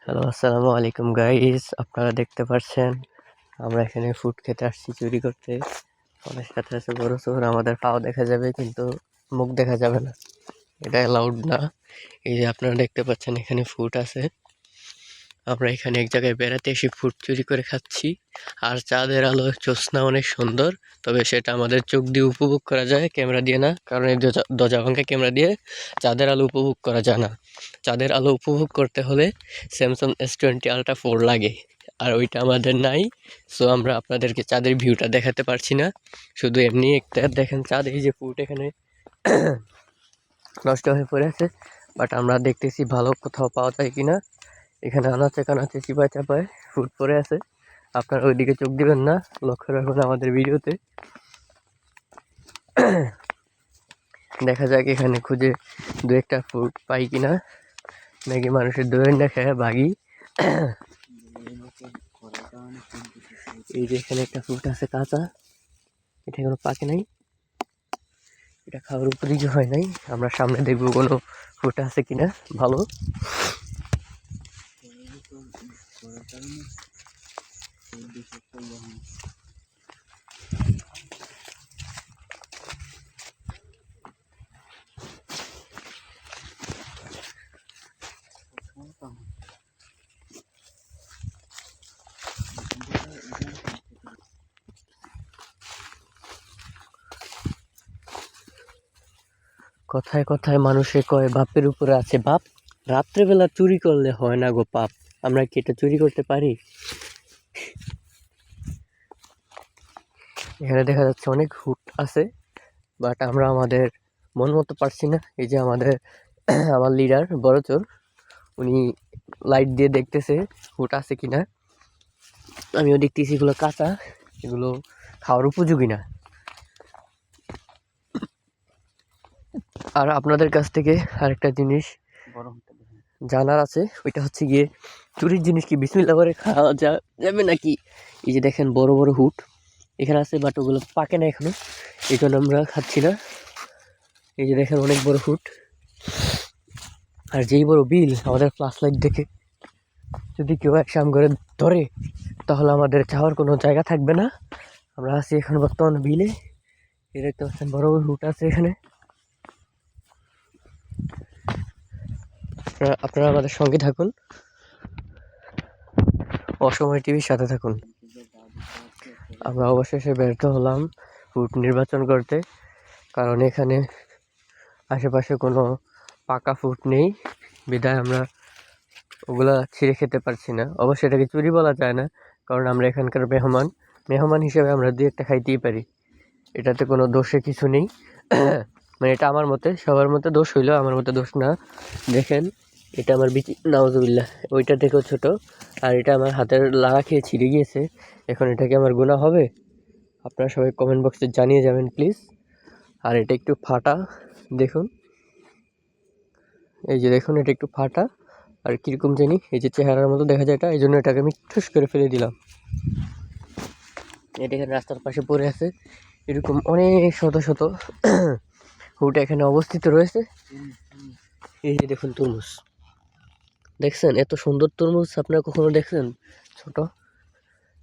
Hello, আসসালামু আলাইকুম guys. আপনারা দেখতে পাচ্ছেন আমরা এখানে ফুড খেতে আসছি চুরি করতে। আমাদের সাথে আছে বড় চোর। আমাদের পাও দেখা যাবে কিন্তু মুখ দেখা যাবে না, এটা অ্যালাউড না। এই যে আপনারা দেখতে পাচ্ছেন এখানে ফুড আছে। আমরা এখানে এক জায়গায় বেড়াতে এসে ফুড চুরি করে খাচ্ছি। আর চাঁদের আলো জ্যোৎস্না অনেক সুন্দর, তবে সেটা আমাদের চোখ দিয়ে উপভোগ করা যায়, ক্যামেরা দিয়ে না। কারণ এই দরজা ভাঙ্গা ক্যামেরা দিয়ে চাঁদের আলো উপভোগ করা যায় না। চাঁদের আলো উপভোগ করতে হলে স্যামসাং S20 Ultra 4 লাগে, আর ওইটা আমাদের নাই। সো আমরা আপনাদেরকে চাঁদের ভিউটা দেখাতে পারছি না, শুধু এমনি একটা দেখেন চাঁদ। এই যে ফুড এখানে নষ্ট হয়ে পড়ে আছে, বাট আমরা দেখতেছি ভালো কোথাও পাওয়া যায় কিনা। এখানে আনাচে কানাচে চিপায় চাপায় ফুড পরে আছে। আপনারা ওইদিকে চোখ দিবেন না, লক্ষ্য রাখুন আমাদের ভিডিওতে। দেখা যাক এখানে খুঁজে দু একটা ফুড পাই কিনা, নাকি মানুষের দৌড়েন না খেয়ে ভাগি। এই যে এখানে একটা ফুড আছে কাঁচা, এটা এখনো পাকে নাই, এটা খাওয়ার উপযোগী হয় নাই। আমরা সামনে দেখবো কোনো ফুড আছে কিনা ভালো। কথায় কথায় মানুষে কয় বাপের উপরে আছে বাপ, রাত্রেবেলা চুরি করলে হয় না গো পাপ। আমরা কি এটা চুরি করতে পারি? এখানে দেখা যাচ্ছে অনেক হুট আছে, বাট আমরা আমাদের মন মতো পারছি না। এই যে আমাদের আমার লিডার বড় চোর, উনি লাইট দিয়ে দেখতেছে হুট আছে কিনা। আমিও দেখতেছি এগুলো কাঁচা, এগুলো খাওয়ার উপযোগী না। আর আপনাদের কাছ থেকে আরেকটা জিনিস জানার আছে, ওইটা হচ্ছে গিয়ে চুরির জিনিস কি বিসমিল্লাহ করে খাওয়া যাবে নাকি? এই যে দেখেন বড় বড় হুট এখানে আছে, বাট ওগুলো পাকে না এখনো, এই জন্য আমরা খাচ্ছি না। এই যে দেখেন অনেক বড় হুট, আর যেই বড় বিল। আমাদের ফ্লাশ লাইট দেখে যদি কেউ এক সাম করে ধরে, তাহলে আমাদের চাওয়ার কোনো জায়গা থাকবে না। আমরা আছি এখন বর্তমান বিলে। এই দেখতে পাচ্ছেন বড় বড় হুট আছে এখানে। আপনারা আমাদের সঙ্গে থাকুন, অসময় টিভির সাথে থাকুন। আমরা অবশেষে ব্যর্থ হলাম ফুড নির্বাচন করতে, কারণ এখানে আশেপাশে কোনো পাকা ফুড নেই, বিধায় আমরা ওগুলা ছিঁড়ে খেতে পারছি না। অবশ্যই এটাকে চুরি বলা যায় না, কারণ আমরা এখানকার মেহমান হিসেবে আমরা দুই একটা খাইতেই পারি, এটাতে কোনো দোষে কিছু নেই। মানে এটা আমার মতে, সবার মতে দোষ হইলেও আমার মতে দোষ না। দেখেন এটা আমার বিচি, নাউজুবিল্লাহ, ওইটা থেকেও ছোট। আর এটা আমার হাতের লাগা খেয়ে ছিঁড়ে গিয়েছে। এখন এটাকে আমার গুনাহ হবে? আপনারা সবাই কমেন্ট বক্সে জানিয়ে যাবেন প্লিজ। আর এটা একটু ফাটা, দেখুন, এই যে দেখুন এটা একটু ফাটা, আর কীরকম জানি এই যে চেহারার মতো দেখা যায় এটা, এই জন্য এটাকে আমি ঠুস করে ফেলে দিলাম। এটা এখানে রাস্তার পাশে পড়ে আছে। এরকম অনেক শত শত হুট এখানে অবস্থিত রয়েছে। এই যে দেখুন তরমুজ, দেখছেন এত সুন্দর তরমুজ আপনারা কখনো দেখছেন? ছোট,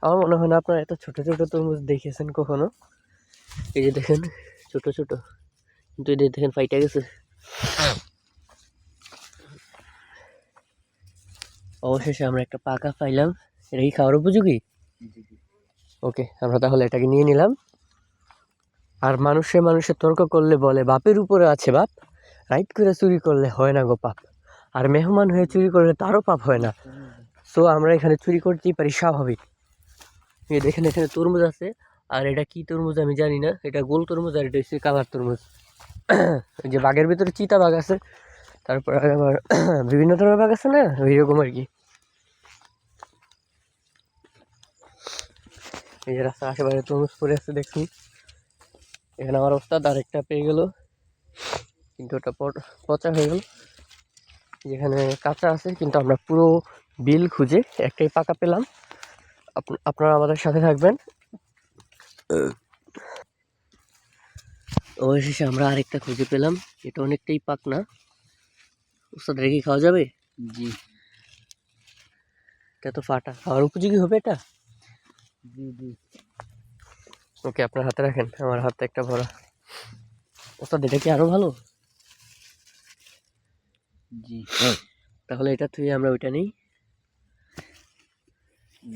আমার মনে হয় না আপনারা এত ছোট ছোট তরমুজ দেখেছেন কখনো। এই যে দেখেন ছোট ছোট, কিন্তু এই দেখেন ফাইটা গেছে। অবশেষে আমরা একটা পাকা পাইলাম, এটা কি খাওয়ার উপযোগী? ওকে, আমরা তাহলে এটাকে নিয়ে নিলাম। আর মানুষে তর্ক করলে বলে বাপের উপরে আছে বাপ, রাইট করে চুরি করলে হয় না গো পাপ। আর মেহমান হয়ে চুরি করলে তারও পাপ হয় না। সো আমরা এখানে চুরি করতেই পারি, স্বাভাবিক। এই দেখেন এখানে তরমুজ আছে, আর এটা কি তরমুজ আমি জানি না, এটা গোল তরমুজ আর এটা হচ্ছে কালার তরমুজ। এই যে বাগের ভিতরে চিতা বাঘ আছে, তারপর আবার বিভিন্ন ধরনের বাঘ আছে না, ওইরকম আর কি। এই যে রাস্তার আশেপাশে তরমুজ পড়ে আছে দেখুন। এখানে আমার ওস্তাদ আরেকটা পেয়ে গেল, কিন্তু ওটা পচা হয়ে গেল। যেখানে কাঁচা আছে, কিন্তু আমরা পুরো বিল খুঁজে একটাই পাকা পেলাম। আপনারা আমাদের সাথে থাকবেন। অবশেষে আমরা আরেকটা খুঁজে পেলাম, এটা অনেকটাই পাক না। ওস্তাদ রেখে খাওয়া যাবে? জি, এটা তো ফাটা, খাওয়ার উপযোগী হবে এটা? জি জি। ওকে, আপনার হাতে রাখেন, আমার হাতে একটা ভরা। ওস্তাদ এটা কি আরো ভালো? জি। তাহলে এটা তুই আমরা ওইটা নিই।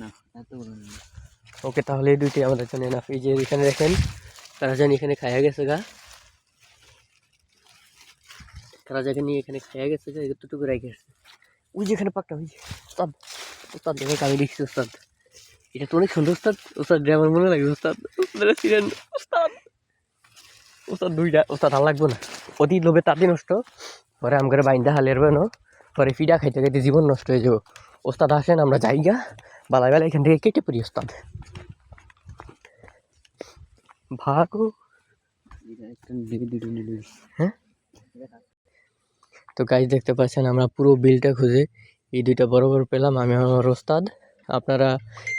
না এত বড় না। ওকে, তাহলে এই দুইটাই আমাদের জন্য এনাফ। এই যে এখানে দেখেন, তারা জানি এখানে খাইয়া গেছে গা, তারা জানি এখানে খাইয়া গেছে গা, এতটুকু রেখে গেছে। ওই যেখানে পাকটা, ওই যে ওস্তাদ, ওস্তাদ দেখে আমি দেখছি ওস্তাদ, এটা তো অনেক সুন্দর ওস্তাদ। ওস্তাদ আমার মনে লাগে ওস্তাদ, ওস্তাদের ছিলেন ওস্তাদ। ওস্তাদ দুইটা ওস্তাদ আর লাগবো না, অতি লোভে তাঁতি নষ্ট। পরে আমার বাইন্দা হালের বেনো, পরে ফিডা খাইতে খাইতে জীবন নষ্ট হয়ে যাবো। ওস্তাদ আসেন, আমরা যাইগা বালাই বেলা এখান থেকে কেটে পড়ি ওস্তাদ। ভাগো। হ্যাঁ, তো গাইজ দেখতে পাচ্ছেন আমরা পুরো বিলটা খুঁজে এই দুইটা বড় বড় পেলাম, আমি আমার ওস্তাদ। আপনারা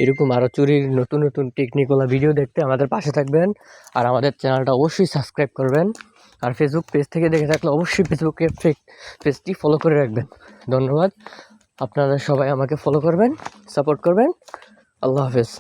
এরকম আরও চুরির নতুন নতুন টেকনিকওয়ালা ভিডিও দেখতে আমাদের পাশে থাকবেন, আর আমাদের চ্যানেলটা অবশ্যই সাবস্ক্রাইব করবেন। আর ফেসবুক পেজ থেকে দেখে থাকলে অবশ্যই ফেসবুকের পেজটি ফলো করে রাখবেন। ধন্যবাদ, আপনারা সবাই আমাকে ফলো করবেন, সাপোর্ট করবেন। আল্লাহ হাফেজ।